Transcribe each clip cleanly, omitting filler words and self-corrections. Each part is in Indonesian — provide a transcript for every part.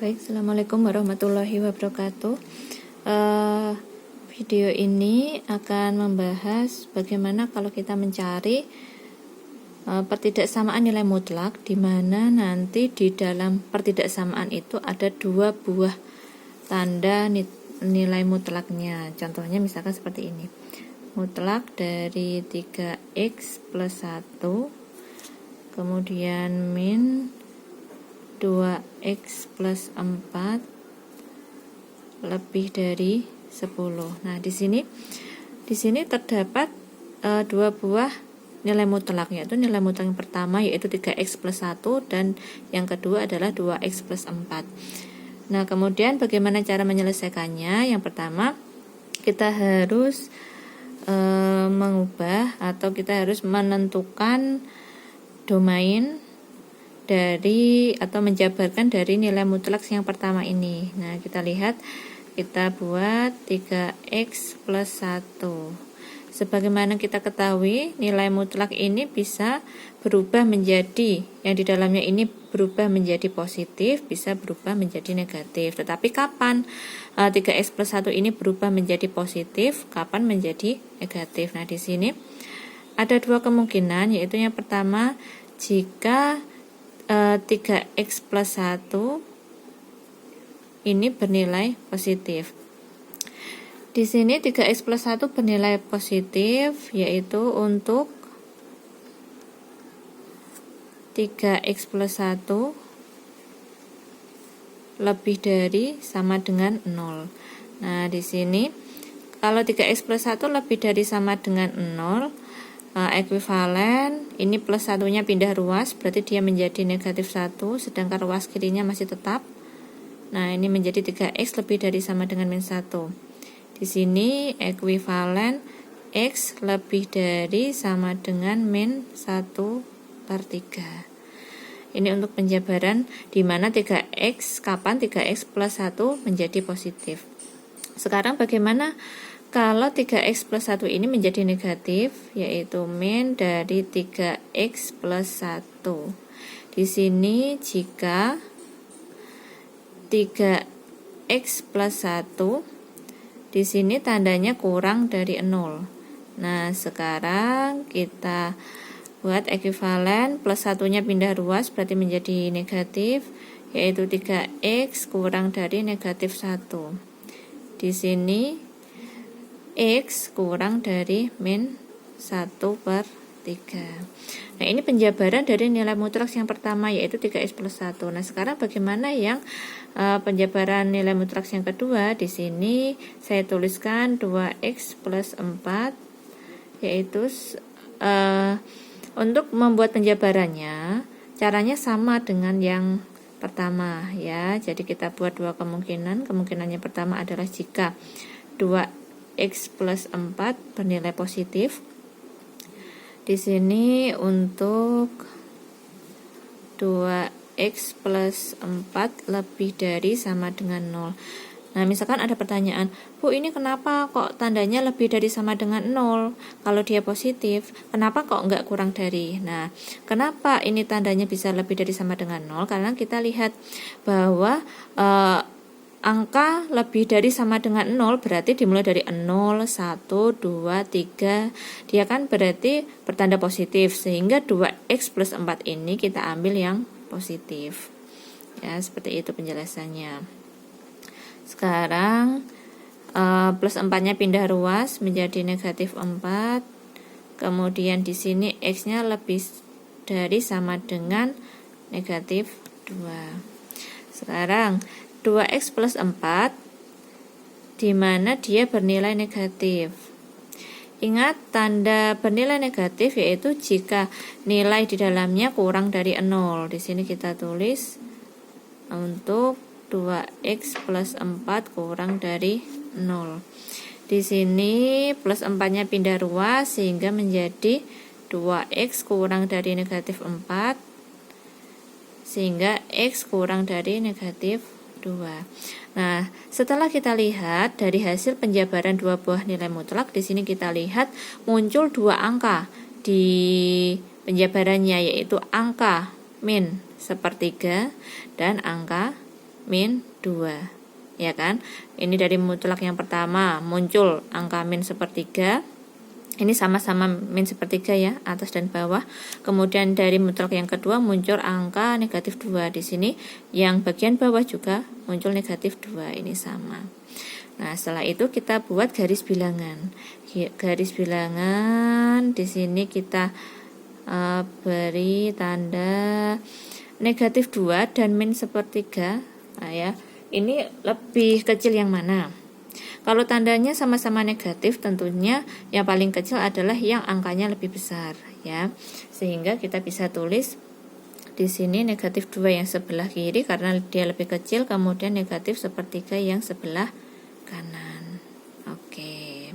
Baik, Assalamualaikum warahmatullahi wabarakatuh. Video ini akan membahas bagaimana kalau kita mencari pertidaksamaan nilai mutlak, di mana nanti di dalam pertidaksamaan itu ada dua buah tanda nilai mutlaknya. Contohnya misalkan seperti ini. Mutlak dari 3x plus 1, kemudian min 2x plus 4 lebih dari 10. Nah, di sini terdapat dua buah nilai mutlak, yaitu nilai mutlak yang pertama yaitu 3x plus 1 dan yang kedua adalah 2x plus 4. Nah, kemudian bagaimana cara menyelesaikannya? Yang pertama, kita harus mengubah atau kita harus menentukan domain dari atau menjabarkan dari nilai mutlak yang pertama ini. Nah, kita lihat, kita buat 3x plus 1. Sebagaimana kita ketahui, nilai mutlak ini bisa berubah menjadi, yang di dalamnya ini berubah menjadi positif, bisa berubah menjadi negatif. Tetapi kapan 3x plus 1 ini berubah menjadi positif, kapan menjadi negatif? Nah, di sini ada dua kemungkinan, yaitu yang pertama, jika 3x plus 1 ini bernilai positif. Di sini 3x plus 1 bernilai positif, yaitu untuk 3x plus 1 lebih dari sama dengan 0. Nah, di sini kalau 3x plus 1 lebih dari sama dengan 0, ekuivalen, ini plus satunya pindah ruas, berarti dia menjadi negatif 1, sedangkan ruas kirinya masih tetap. Nah, ini menjadi 3x lebih dari sama dengan min 1. Di sini ekuivalen x lebih dari sama dengan min 1/3. Ini untuk penjabaran di mana 3x, kapan 3x plus 1 menjadi positif. Sekarang bagaimana kalau 3x plus 1 ini menjadi negatif, yaitu min dari 3x plus 1. Di sini jika 3x plus 1, di sini tandanya kurang dari 0. Nah, sekarang kita buat ekuivalen, plus satunya pindah ruas, berarti menjadi negatif, yaitu 3x kurang dari negatif 1. Di sini x kurang dari min 1/3. Nah, ini penjabaran dari nilai mutlak yang pertama, yaitu 3x plus 1. Nah, sekarang bagaimana yang penjabaran nilai mutlak yang kedua? Di sini saya tuliskan 2x plus 4, yaitu untuk membuat penjabarannya, caranya sama dengan yang pertama ya. Jadi kita buat dua kemungkinan. Kemungkinan yang pertama adalah jika 2x plus 4 bernilai positif. Di sini untuk 2x plus 4 lebih dari sama dengan 0. Nah, misalkan ada pertanyaan, Bu, ini kenapa kok tandanya lebih dari sama dengan 0? Kalau dia positif, kenapa kok enggak kurang dari? Nah, kenapa ini tandanya bisa lebih dari sama dengan 0? Karena kita lihat bahwa angka lebih dari sama dengan 0 berarti dimulai dari 0, 1, 2, 3. Dia kan berarti bertanda positif, sehingga 2x plus 4 ini kita ambil yang positif. Ya, seperti itu penjelasannya. Sekarang plus 4-nya pindah ruas menjadi negatif 4. Kemudian di sini x-nya lebih dari sama dengan negatif 2. Sekarang 2x plus 4 di mana dia bernilai negatif. Ingat, tanda bernilai negatif yaitu jika nilai di dalamnya kurang dari 0. Di sini kita tulis untuk 2x plus 4 kurang dari 0. Di sini plus 4-nya pindah ruas sehingga menjadi 2x kurang dari negatif 4, sehingga x kurang dari negatif 2. Nah, setelah kita lihat dari hasil penjabaran dua buah nilai mutlak, di sini kita lihat muncul dua angka di penjabarannya, yaitu angka min 1/3 dan angka min 2, ya kan? Ini dari mutlak yang pertama muncul angka min sepertiga, ini sama-sama min sepertiga ya, atas dan bawah. Kemudian dari mutlak yang kedua muncul angka negatif 2. Di sini yang bagian bawah juga muncul negatif 2, ini sama. Nah, setelah itu kita buat garis bilangan. Garis bilangan di sini kita beri tanda negatif 2 dan min sepertiga. Nah ya, ini lebih kecil yang mana? Kalau tandanya sama-sama negatif, tentunya yang paling kecil adalah yang angkanya lebih besar ya. Sehingga kita bisa tulis di sini negatif 2 yang sebelah kiri karena dia lebih kecil, kemudian negatif sepertiga yang sebelah kanan. Oke.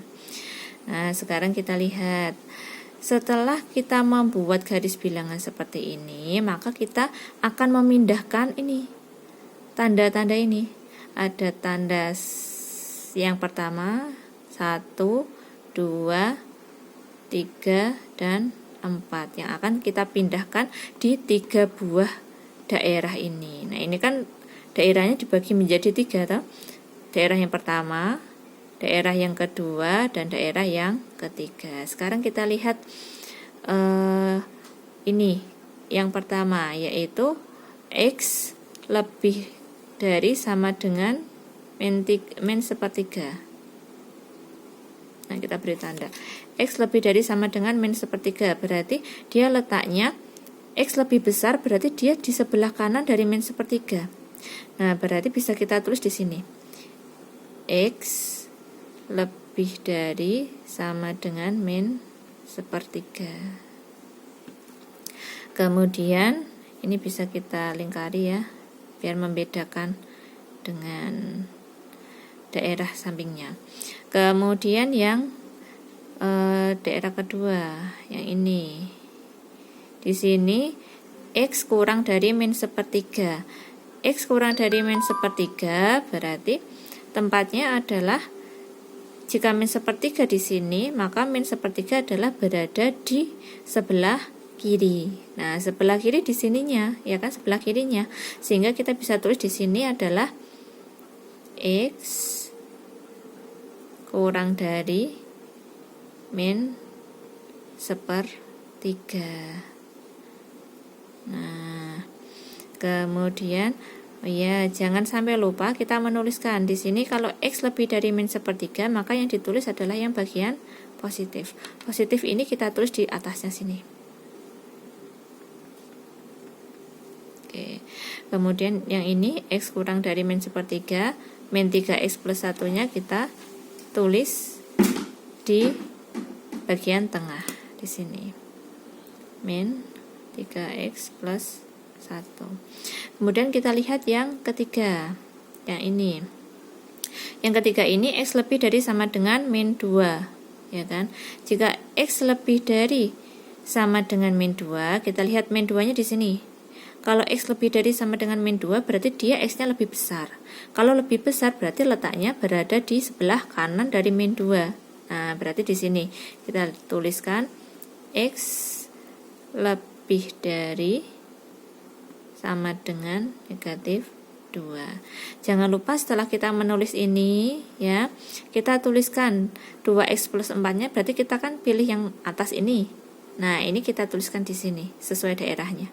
Nah, sekarang kita lihat. Setelah kita membuat garis bilangan seperti ini, maka kita akan memindahkan ini tanda-tanda ini. Ada tanda yang pertama 1, 2, 3, dan 4 yang akan kita pindahkan di 3 buah daerah ini. Nah, ini kan daerahnya dibagi menjadi 3 toh. Daerah yang pertama, daerah yang kedua, dan daerah yang ketiga. Sekarang kita lihat ini yang pertama, yaitu X lebih dari sama dengan min sepertiga. Nah, kita beri tanda X lebih dari sama dengan min sepertiga, berarti dia letaknya X lebih besar, berarti dia di sebelah kanan dari min sepertiga. Nah, berarti bisa kita tulis di sini X lebih dari sama dengan min sepertiga. Kemudian ini bisa kita lingkari ya, biar membedakan dengan daerah sampingnya. Kemudian yang daerah kedua, yang ini. Di sini X kurang dari min sepertiga. X kurang dari min sepertiga berarti tempatnya adalah, jika min sepertiga di sini, maka min sepertiga adalah berada di sebelah kiri. Nah, sebelah kiri di sininya, ya kan, sebelah kirinya. Sehingga kita bisa tulis di sini adalah X kurang dari min sepertiga. Nah, kemudian ya, jangan sampai lupa kita menuliskan di sini kalau X lebih dari min sepertiga, maka yang ditulis adalah yang bagian positif. Positif ini kita tulis di atasnya sini. Oke. Kemudian yang ini X kurang dari min sepertiga, min 3X plus 1-nya kita tulis di bagian tengah di sini. Min 3X plus 1. Kemudian kita lihat yang ketiga, yang ini. Yang ketiga ini X lebih dari sama dengan min 2, ya kan? Jika X lebih dari sama dengan min 2, kita lihat min 2-nya di sini. Kalau X lebih dari sama dengan min 2, berarti dia X-nya lebih besar. Kalau lebih besar, berarti letaknya berada di sebelah kanan dari min 2. Nah, berarti di sini kita tuliskan X lebih dari sama dengan negatif 2. Jangan lupa setelah kita menulis ini ya, kita tuliskan 2X plus 4-nya, berarti kita kan pilih yang atas ini. Nah, ini kita tuliskan di sini sesuai daerahnya.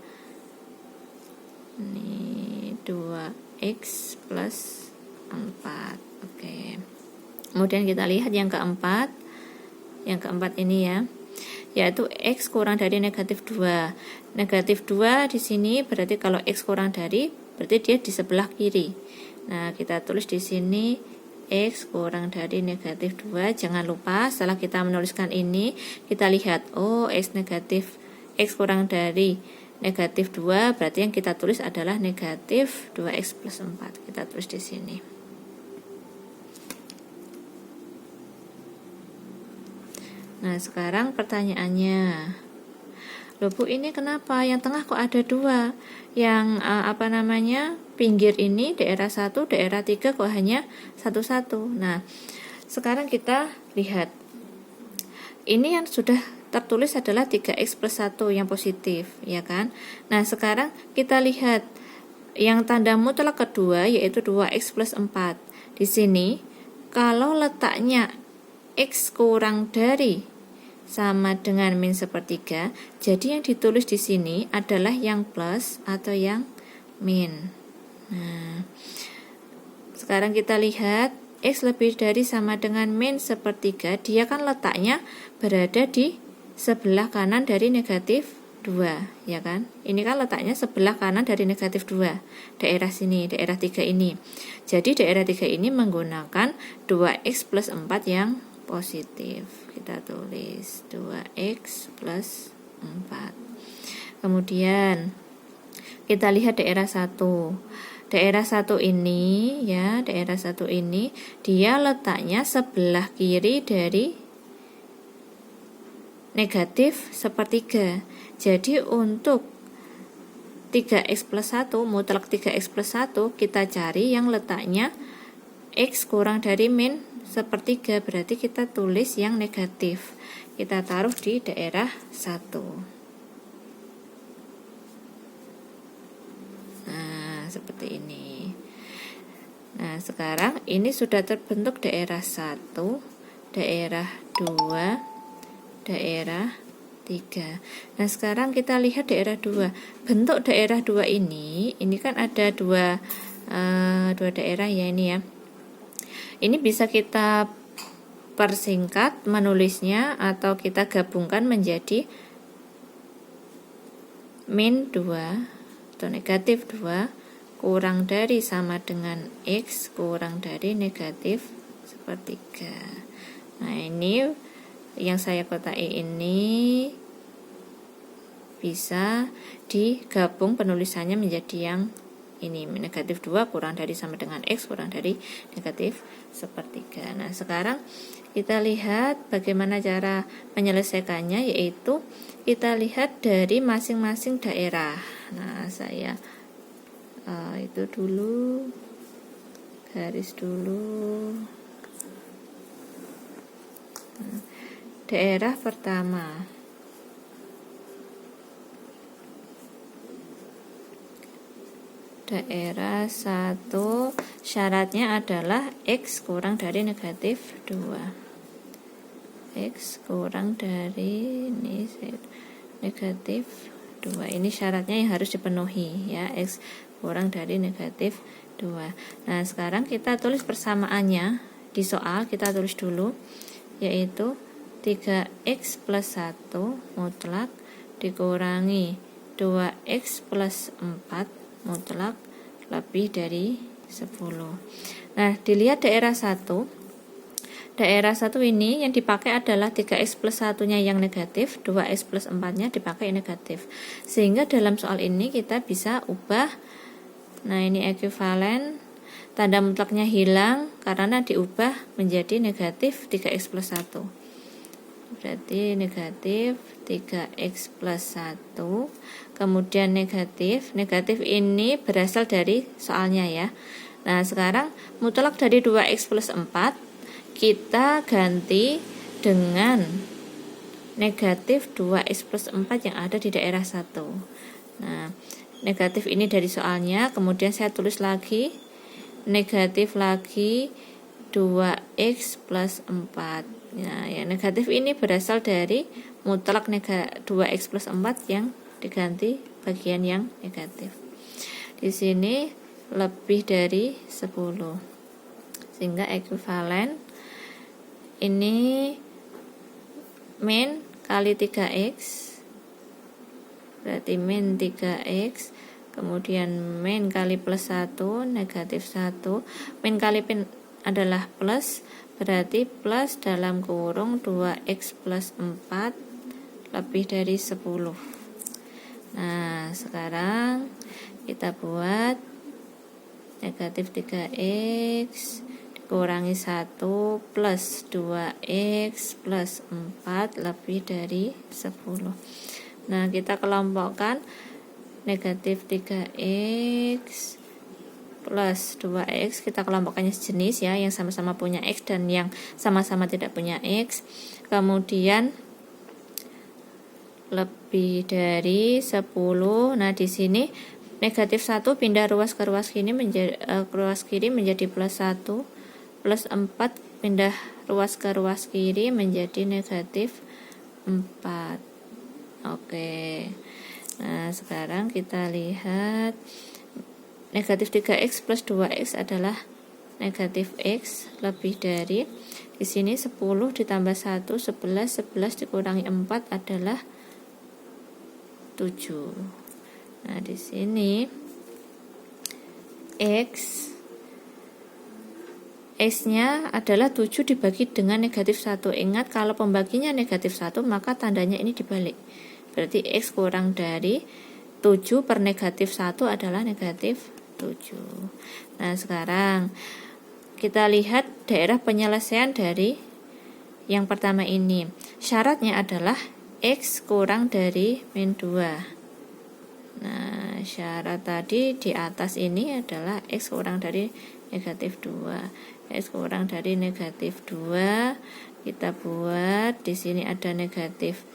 Ini 2X plus 4. Oke. Kemudian kita lihat yang keempat. Yang keempat ini ya, yaitu X kurang dari negatif 2. Negatif 2 di sini berarti kalau X kurang dari, berarti dia di sebelah kiri. Nah, kita tulis di sini X kurang dari negatif 2. Jangan lupa setelah kita menuliskan ini, kita lihat, oh X kurang dari negatif 2, berarti yang kita tulis adalah negatif 2X plus 4. Kita tulis di sini. Nah, sekarang pertanyaannya, loh Bu, ini kenapa yang tengah kok ada 2? Yang pinggir ini daerah 1, daerah 3 kok hanya 1-1. Nah, sekarang kita lihat. Ini yang sudah tertulis adalah 3X plus 1 yang positif, ya kan? Nah, sekarang kita lihat yang tanda mutlak kedua yaitu 2x plus 4. Di sini kalau letaknya x kurang dari sama dengan min sepertiga, jadi yang ditulis di sini adalah yang plus atau yang min. Nah, sekarang kita lihat x lebih dari sama dengan min sepertiga, dia kan letaknya berada di sebelah kanan dari negatif 2, ya kan? Ini kan letaknya sebelah kanan dari negatif 2, daerah sini, daerah 3 ini. Jadi daerah 3 ini menggunakan 2x plus 4 yang positif. Kita tulis 2x plus 4. Kemudian kita lihat daerah 1. Daerah 1 ini ya, daerah 1 ini dia letaknya sebelah kiri dari negatif sepertiga. Jadi untuk 3x plus 1, mutlak 3x plus 1 kita cari yang letaknya x kurang dari min sepertiga, berarti kita tulis yang negatif. Kita taruh di daerah 1. Nah, seperti ini. Nah, sekarang ini sudah terbentuk daerah 1, daerah 2, daerah 3. Nah, sekarang kita lihat daerah 2. Bentuk daerah 2 ini kan ada dua daerah ya ini ya. Ini bisa kita persingkat menulisnya atau kita gabungkan menjadi min 2 atau negatif 2 kurang dari sama dengan x kurang dari negatif sepertiga. Nah, ini yang saya kotai ini bisa digabung penulisannya menjadi yang ini, negatif 2 kurang dari sama dengan x kurang dari negatif sepertiga. Nah, sekarang kita lihat bagaimana cara menyelesaikannya, yaitu kita lihat dari masing-masing daerah. Nah, saya itu dulu, garis dulu. Nah, daerah pertama. Daerah 1 syaratnya adalah x kurang dari negatif 2. X kurang dari ini negatif 2. Ini syaratnya yang harus dipenuhi ya, x kurang dari negatif 2. Nah, sekarang kita tulis persamaannya di soal, kita tulis dulu, yaitu 3x plus 1 mutlak dikurangi 2x plus 4 mutlak lebih dari 10. Nah, dilihat daerah 1. Daerah 1 ini yang dipakai adalah 3x plus 1-nya yang negatif, 2x plus 4-nya dipakai negatif. Sehingga dalam soal ini kita bisa ubah. Nah, ini ekuivalen, tanda mutlaknya hilang karena diubah menjadi negatif 3x plus 1. Berarti negatif 3x plus 1, kemudian negatif ini berasal dari soalnya ya. Nah, sekarang mutlak dari 2x plus 4 kita ganti dengan negatif 2x plus 4 yang ada di daerah 1. Nah, negatif ini dari soalnya, kemudian saya tulis lagi negatif lagi 2x plus 4. Nah, yang negatif ini berasal dari mutlak 2x plus 4 yang diganti bagian yang negatif. Di sini lebih dari 10. Sehingga ekuivalen ini min kali 3x, berarti min 3x, kemudian min kali plus 1, negatif 1, min kali min adalah plus, berarti plus dalam kurung 2x plus 4 lebih dari 10. Nah, sekarang kita buat negatif 3x dikurangi 1 plus 2x plus 4 lebih dari 10. Nah, kita kelompokkan negatif 3x plus 2x, kita kelompokkannya sejenis ya, yang sama-sama punya x dan yang sama-sama tidak punya x. Kemudian lebih dari 10. Nah, di sini negatif 1 pindah ruas ke ruas kiri menjadi plus 1, plus 4 pindah ruas ke ruas kiri menjadi negatif 4. Oke. Nah, sekarang kita lihat negatif 3x plus 2x adalah negatif x lebih dari, di sini 10 ditambah 1 11, 11 dikurangi 4 adalah 7. Nah, di sini x-nya adalah 7 dibagi dengan negatif 1. Ingat, kalau pembaginya negatif 1 maka tandanya ini dibalik. Berarti x kurang dari 7 per negatif 1 adalah negatif 7. Nah, sekarang kita lihat daerah penyelesaian dari yang pertama ini. Syaratnya adalah x kurang dari min 2. Nah, syarat tadi di atas ini adalah x kurang dari negatif 2. X kurang dari negatif 2 kita buat, di sini ada negatif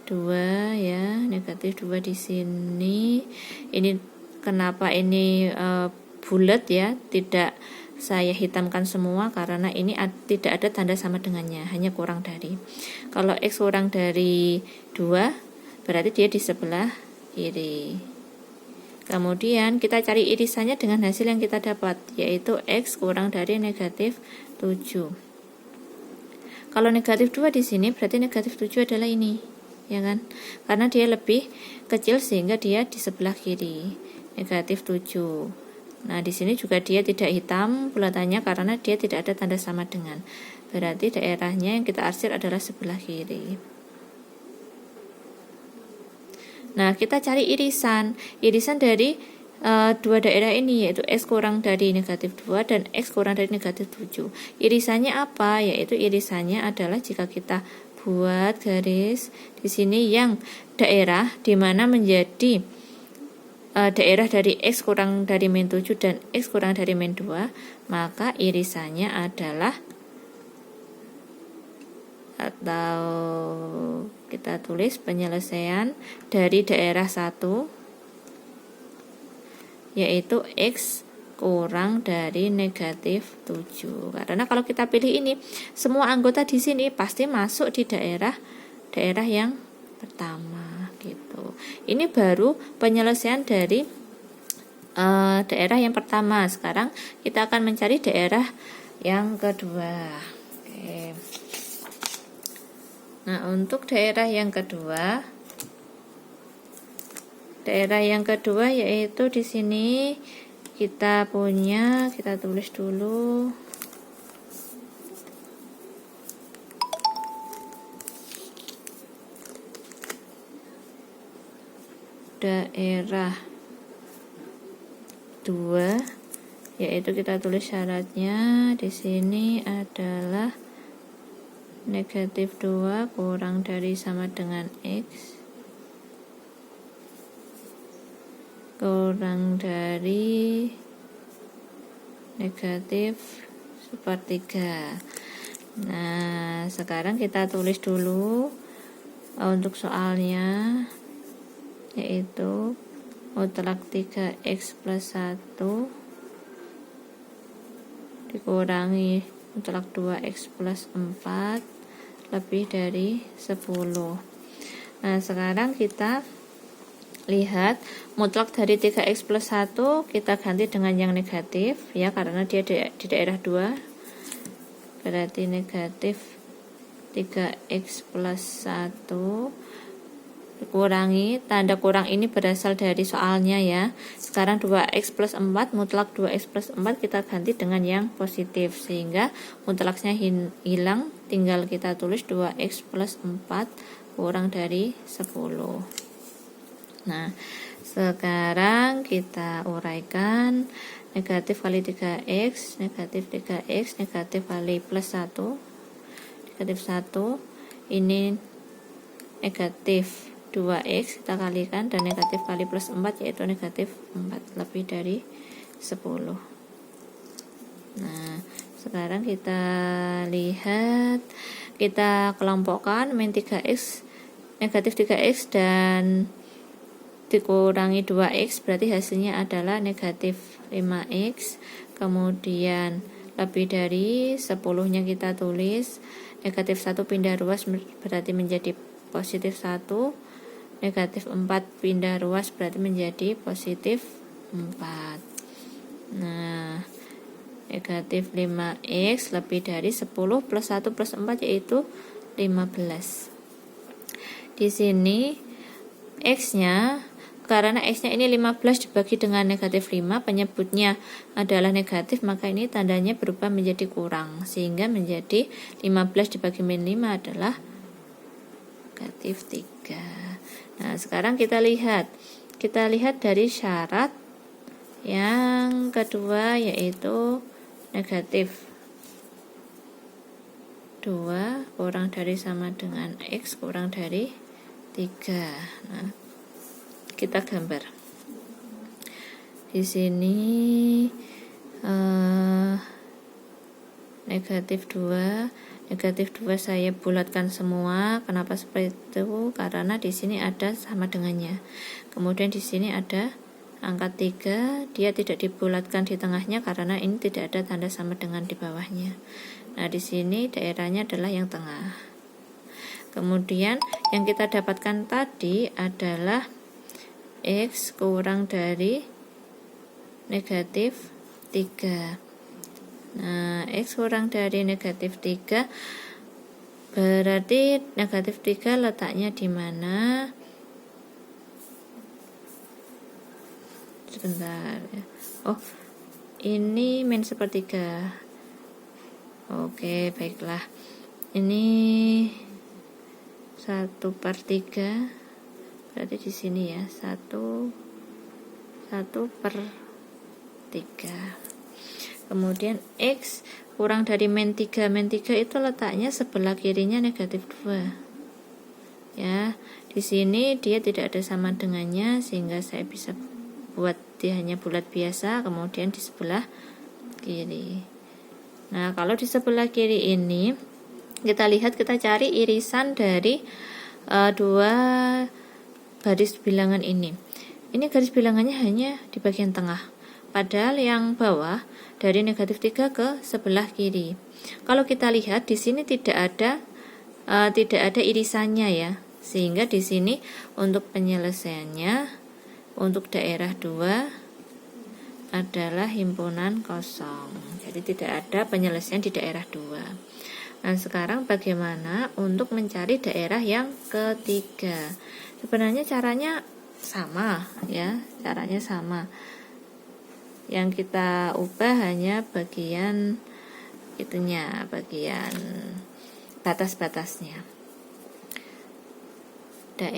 2 ya, negatif 2 di sini. Ini kenapa ini bulat ya, tidak saya hitamkan semua karena ini tidak ada tanda sama dengannya, hanya kurang dari. Kalau x kurang dari 2 berarti dia di sebelah kiri. Kemudian kita cari irisannya dengan hasil yang kita dapat, yaitu x kurang dari negatif 7. Kalau negatif 2 di sini berarti negatif 7 adalah ini, ya kan? Karena dia lebih kecil sehingga dia di sebelah kiri, negatif 7. Nah, di sini juga dia tidak hitam bulatannya karena dia tidak ada tanda sama dengan. Berarti daerahnya yang kita arsir adalah sebelah kiri. Nah, kita cari irisan dari dua daerah ini, yaitu x kurang dari negatif 2 dan x kurang dari negatif 7. Irisannya apa? Yaitu irisannya adalah jika kita buat garis di sini yang daerah di mana menjadi daerah dari x kurang dari min 7 dan x kurang dari min 2, maka irisannya adalah, atau kita tulis penyelesaian dari daerah 1, yaitu x kurang dari negatif 7. Karena kalau kita pilih ini, semua anggota di sini pasti masuk di daerah yang pertama gitu. Ini baru penyelesaian dari daerah yang pertama. Sekarang kita akan mencari daerah yang kedua. Oke. Nah, untuk daerah yang kedua yaitu di sini kita tulis dulu daerah 2, yaitu kita tulis syaratnya di sini adalah negatif 2 kurang dari sama dengan x kurang dari negatif sepertiga. Nah, sekarang kita tulis dulu untuk soalnya, yaitu mutlak 3x plus 1 dikurangi mutlak 2x plus 4 lebih dari 10. Nah, sekarang kita lihat mutlak dari 3x plus 1 kita ganti dengan yang negatif ya, karena dia di daerah 2. Berarti negatif 3x plus 1 dikurangi, tanda kurang ini berasal dari soalnya ya. Sekarang 2x plus 4, mutlak 2x plus 4 kita ganti dengan yang positif, sehingga mutlaknya hilang, tinggal kita tulis 2x plus 4 kurang dari 10. Nah, sekarang kita uraikan negatif kali 3x, negatif 3x, negatif kali plus 1, negatif 1, ini negatif 2x kita kalikan, dan negatif kali plus 4 yaitu negatif 4 lebih dari 10. Nah, sekarang kita lihat, kita kelompokkan min 3x, negatif 3x dan dikurangi 2x berarti hasilnya adalah negatif 5x. Kemudian lebih dari 10-nya kita tulis, negatif 1 pindah ruas berarti menjadi positif 1, negatif 4 pindah ruas berarti menjadi positif 4. Nah, negatif 5x lebih dari 10 plus 1 plus 4 yaitu 15. Di sini x-nya, karena x-nya ini 15 dibagi dengan negatif 5, penyebutnya adalah negatif, maka ini tandanya berubah menjadi kurang, sehingga menjadi 15 dibagi min 5 adalah negatif 3. Nah, sekarang kita lihat dari syarat yang kedua, yaitu negatif 2 kurang dari sama dengan x kurang dari 3. Nah, kita gambar. Di sini negatif 2 saya bulatkan semua. Kenapa seperti itu? Karena di sini ada sama dengannya. Kemudian di sini ada angka 3, dia tidak dibulatkan di tengahnya karena ini tidak ada tanda sama dengan di bawahnya. Nah, di sini daerahnya adalah yang tengah. Kemudian yang kita dapatkan tadi adalah x kurang dari negatif 3. Nah, x kurang dari negatif 3 berarti negatif 3 letaknya di mana? Sebentar ya. Oh, ini min sepertiga. Oke, baiklah. Ini 1/3 berarti di sini ya 1/3. Kemudian x kurang dari min 3 itu letaknya sebelah kirinya negatif 2 ya. Di sini dia tidak ada sama dengannya, sehingga saya bisa buat dia hanya bulat biasa, kemudian di sebelah kiri. Nah, kalau di sebelah kiri ini kita lihat, kita cari irisan dari dua garis bilangan ini. Ini garis bilangannya hanya di bagian tengah, padahal yang bawah dari negatif 3 ke sebelah kiri. Kalau kita lihat di sini tidak ada irisannya ya, sehingga di sini untuk penyelesaiannya untuk daerah 2 adalah himpunan kosong. Jadi tidak ada penyelesaian di daerah 2. Nah, sekarang bagaimana untuk mencari daerah yang ketiga? Sebenarnya caranya sama ya, caranya sama. Yang kita ubah hanya bagian itunya, bagian batas-batasnya. Daerah